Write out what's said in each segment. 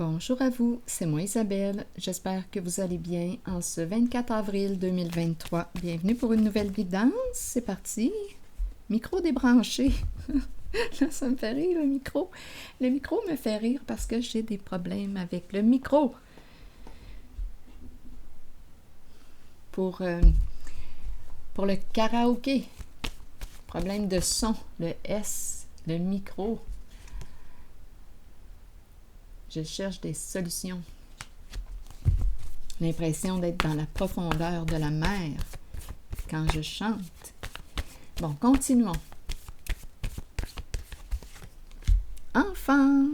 Bonjour à vous, c'est moi Isabelle. J'espère que vous allez bien en ce 24 avril 2023. Bienvenue pour une nouvelle guidance. C'est parti. Micro débranché. Là, ça me fait rire, le micro. Le micro me fait rire parce que j'ai des problèmes avec le micro. Pour le karaoké, problème de son, le S, le micro. Je cherche des solutions. L'impression d'être dans la profondeur de la mer quand je chante. Bon, continuons. Enfant.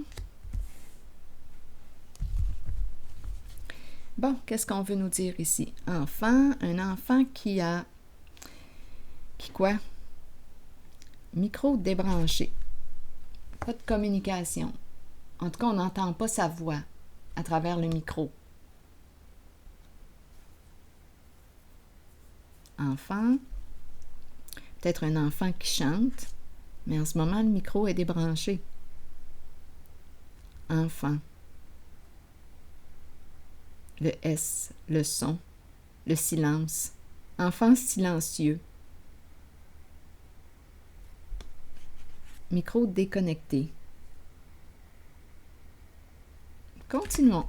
Bon, qu'est-ce qu'on veut nous dire ici? Enfant, un enfant qui a... Qui quoi? Micro débranché. Pas de communication. En tout cas, on n'entend pas sa voix à travers le micro. Enfant, peut-être un enfant qui chante, mais en ce moment, le micro est débranché. Enfant. Le S, le son, le silence. Enfant silencieux. Micro déconnecté. Continuons.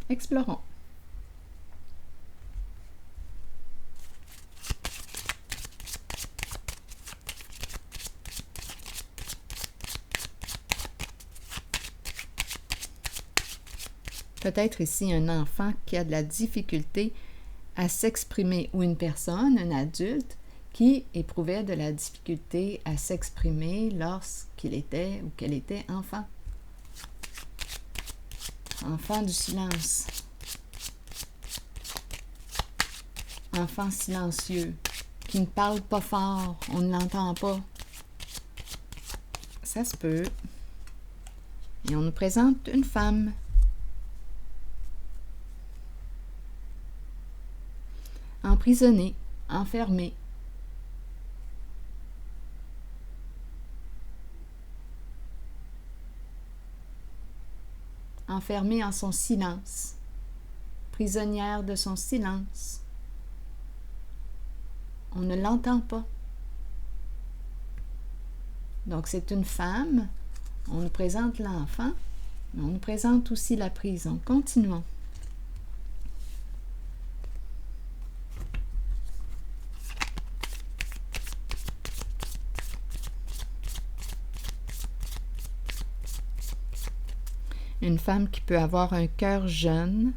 Explorons. Peut-être ici un enfant qui a de la difficulté à s'exprimer ou une personne, un adulte, qui éprouvait de la difficulté à s'exprimer lorsqu'il était ou qu'elle était enfant. Enfant du silence. Enfant silencieux, qui ne parle pas fort, on ne l'entend pas. Ça se peut. Et on nous présente une femme. Emprisonnée, enfermée. Enfermée en son silence, prisonnière de son silence. On ne l'entend pas. Donc c'est une femme, on nous présente l'enfant, mais on nous présente aussi la prison. Continuons. Une femme qui peut avoir un cœur jeune,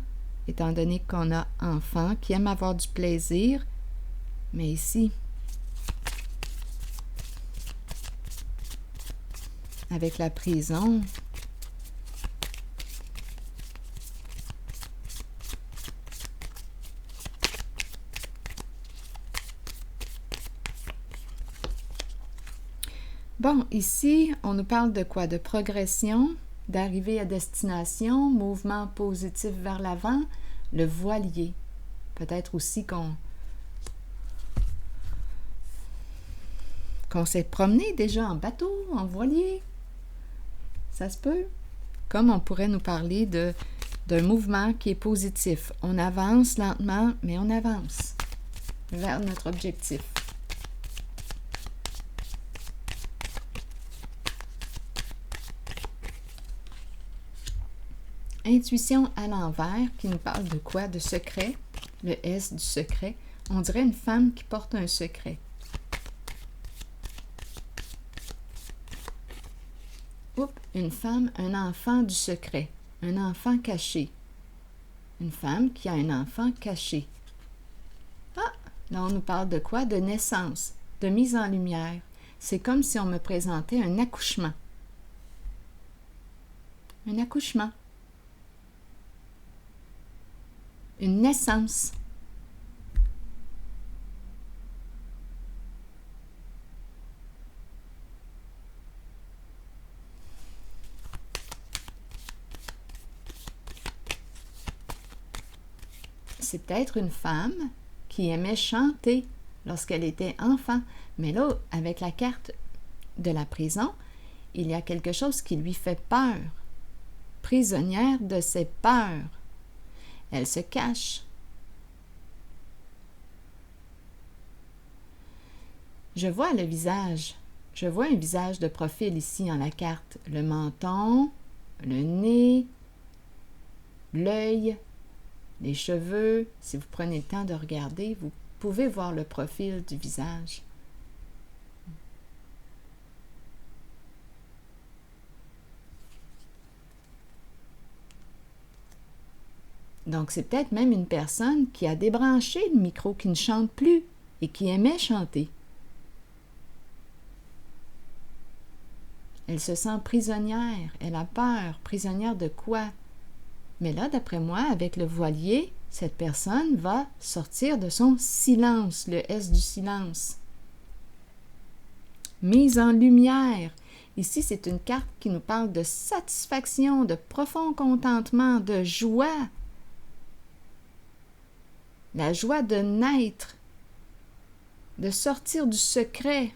étant donné qu'on a enfant, qui aime avoir du plaisir, mais ici, avec la prison, bon, ici, on nous parle de quoi? De progression, d'arrivée à destination, mouvement positif vers l'avant, le voilier. Peut-être aussi qu'on s'est promené déjà en bateau, en voilier. Ça se peut. Comme on pourrait nous parler d'un mouvement qui est positif. On avance lentement, mais on avance vers notre objectif. Intuition à l'envers, qui nous parle de quoi? De secret. Le S du secret. On dirait une femme qui porte un secret. Oups, une femme, un enfant du secret. Un enfant caché. Une femme qui a un enfant caché. Ah, là on nous parle de quoi? De naissance, de mise en lumière. C'est comme si on me présentait un accouchement. Un accouchement. Une naissance. C'est peut-être une femme qui aimait chanter lorsqu'elle était enfant. Mais là, avec la carte de la prison, il y a quelque chose qui lui fait peur. prisonnière de ses peurs. Elle se cache. Je vois le visage. Je vois un visage de profil ici en la carte. Le menton, le nez, l'œil, les cheveux. Si vous prenez le temps de regarder, vous pouvez voir le profil du visage. Donc, c'est peut-être même une personne qui a débranché le micro, qui ne chante plus et qui aimait chanter. Elle se sent prisonnière, elle a peur. Prisonnière de quoi? Mais là, d'après moi, avec le voilier, cette personne va sortir de son silence, le S du silence. Mise en lumière. Ici, c'est une carte qui nous parle de satisfaction, de profond contentement, de joie. La joie de naître, de sortir du secret,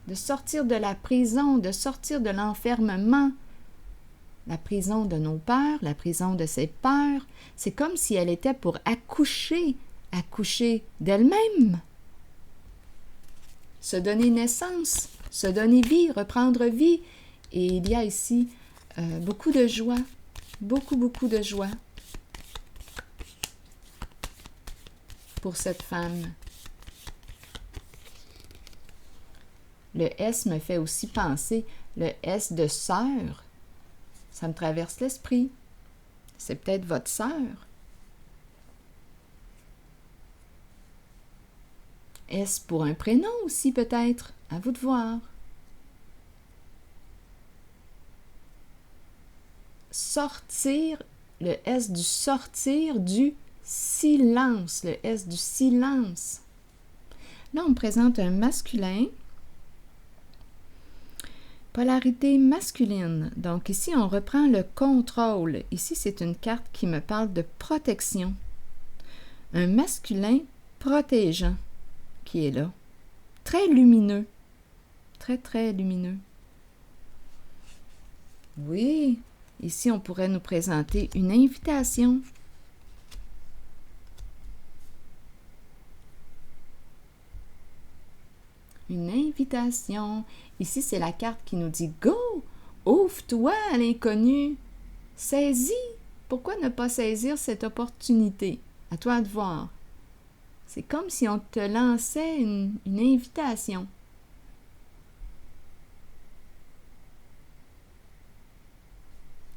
de sortir de la prison, de sortir de l'enfermement. La prison de nos peurs, la prison de ses peurs. C'est comme si elle était pour accoucher d'elle-même. Se donner naissance, se donner vie, reprendre vie. Et il y a ici beaucoup de joie, beaucoup de joie pour cette femme. Le S me fait aussi penser, le S de sœur, ça me traverse l'esprit. C'est peut-être votre sœur. S pour un prénom aussi peut-être, à vous de voir. Sortir, le S du sortir du silence, le S du silence. Là, on me présente un masculin. Polarité masculine. Donc ici, on reprend le contrôle. Ici, c'est une carte qui me parle de protection. Un masculin protégeant qui est là. Très lumineux. Très lumineux. Oui, ici, on pourrait nous présenter une invitation. Une invitation. Ici, c'est la carte qui nous dit « Go! Ouvre-toi à l'inconnu! Saisis! Pourquoi ne pas saisir cette opportunité? À toi de voir. » C'est comme si on te lançait une invitation.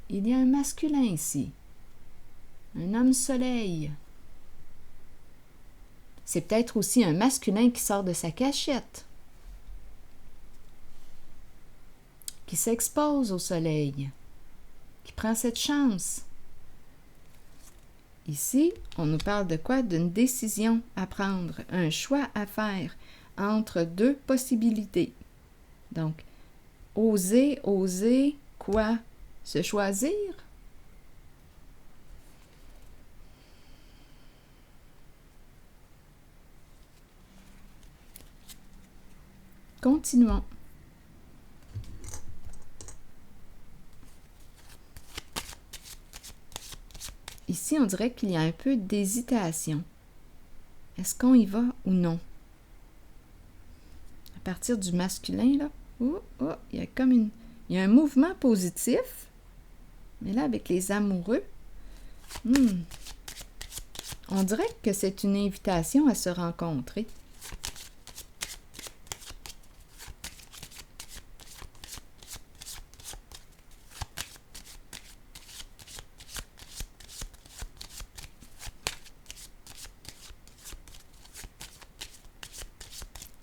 Il y a un masculin ici. Un homme soleil. C'est peut-être aussi un masculin qui sort de sa cachette. Qui s'expose au soleil, qui prend cette chance. Ici, on nous parle de quoi? D'une décision à prendre, un choix à faire entre deux possibilités. Donc, oser quoi? Se choisir? Continuons. Ici, on dirait qu'il y a un peu d'hésitation. Est-ce qu'on y va ou non? À partir du masculin, là, il y a comme il y a un mouvement positif, mais là, avec les amoureux, on dirait que c'est une invitation à se rencontrer.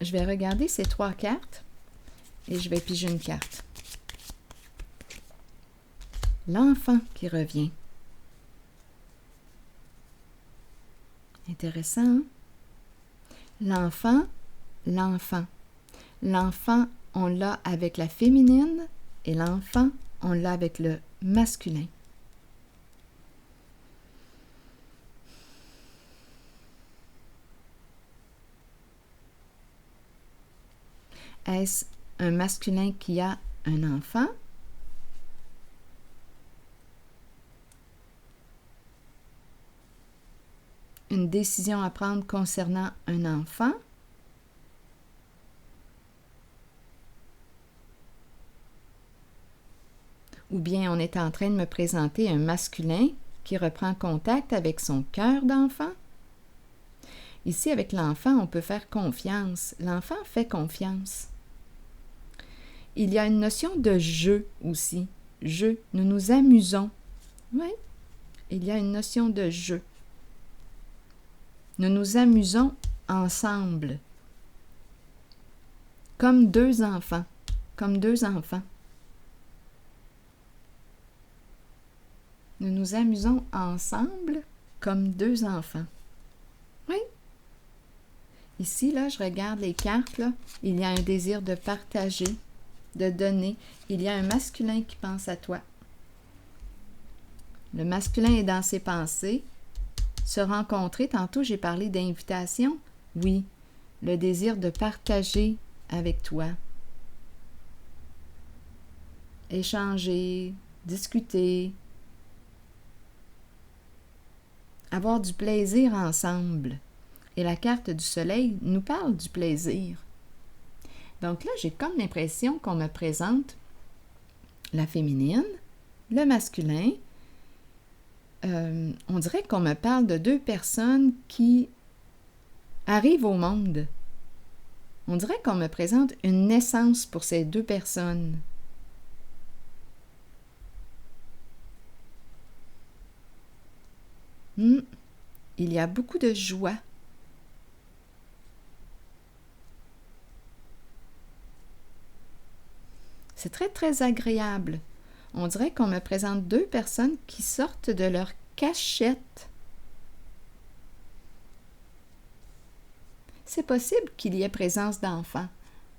Je vais regarder ces trois cartes et je vais piger une carte. L'enfant qui revient. Intéressant, hein? L'enfant. L'enfant, on l'a avec la féminine et l'enfant, on l'a avec le masculin. Est-ce un masculin qui a un enfant? une décision à prendre concernant un enfant. Ou bien on est en train de me présenter un masculin qui reprend contact avec son cœur d'enfant. Ici, avec l'enfant, on peut faire confiance. L'enfant fait confiance. Il y a une notion de jeu aussi. Jeu, nous nous amusons. Oui, il y a une notion de jeu. Nous nous amusons ensemble. Comme deux enfants. Comme deux enfants. Nous nous amusons ensemble comme deux enfants. Oui. Ici, là, je regarde les cartes, là. Il y a un désir de partager, de donner. Il y a un masculin qui pense à toi. Le masculin est dans ses pensées. Se rencontrer, tantôt j'ai parlé d'invitation. Oui, le désir de partager avec toi. Échanger, discuter. Avoir du plaisir ensemble. Et la carte du soleil nous parle du plaisir. Donc là, j'ai comme l'impression qu'on me présente la féminine, le masculin. On dirait qu'on me parle de deux personnes qui arrivent au monde. On dirait qu'on me présente une naissance pour ces deux personnes. Il y a beaucoup de joie. C'est très, très agréable. On dirait qu'on me présente deux personnes qui sortent de leur cachette. C'est possible qu'il y ait présence d'enfants,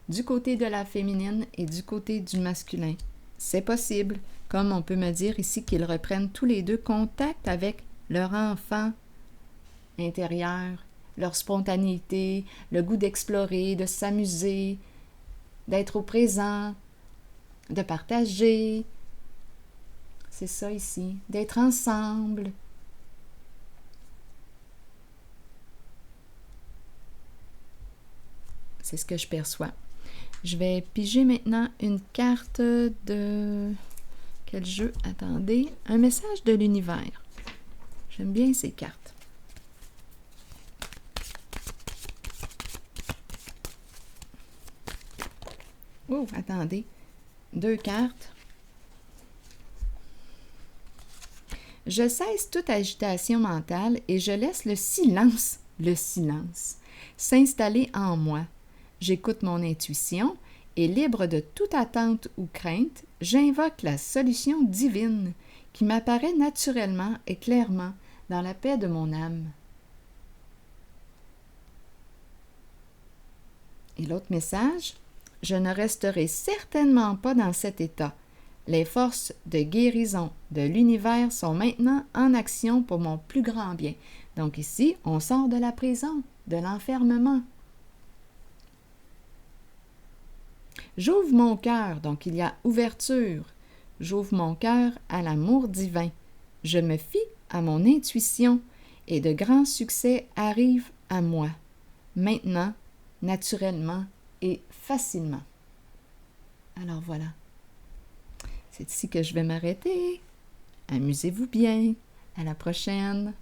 du côté de la féminine et du côté du masculin. C'est possible, comme on peut me dire ici qu'ils reprennent tous les deux contact avec leur enfant intérieur, leur spontanéité, le goût d'explorer, de s'amuser, d'être au présent, de partager. C'est ça ici, d'être ensemble. C'est ce que je perçois. Je vais piger maintenant une carte de... Quel jeu? Attendez. Un message de l'univers. J'aime bien ces cartes. Oh, attendez. Deux cartes. Je cesse toute agitation mentale et je laisse le silence, s'installer en moi. J'écoute mon intuition et libre de toute attente ou crainte, j'invoque la solution divine qui m'apparaît naturellement et clairement dans la paix de mon âme. Et l'autre message, je ne resterai certainement pas dans cet état. Les forces de guérison de l'univers sont maintenant en action pour mon plus grand bien. Donc ici, on sort de la prison, de l'enfermement. J'ouvre mon cœur, donc il y a ouverture. J'ouvre mon cœur à l'amour divin. Je me fie à mon intuition et de grands succès arrivent à moi. Maintenant, naturellement et facilement. Alors voilà. C'est ici que je vais m'arrêter. Amusez-vous bien. À la prochaine.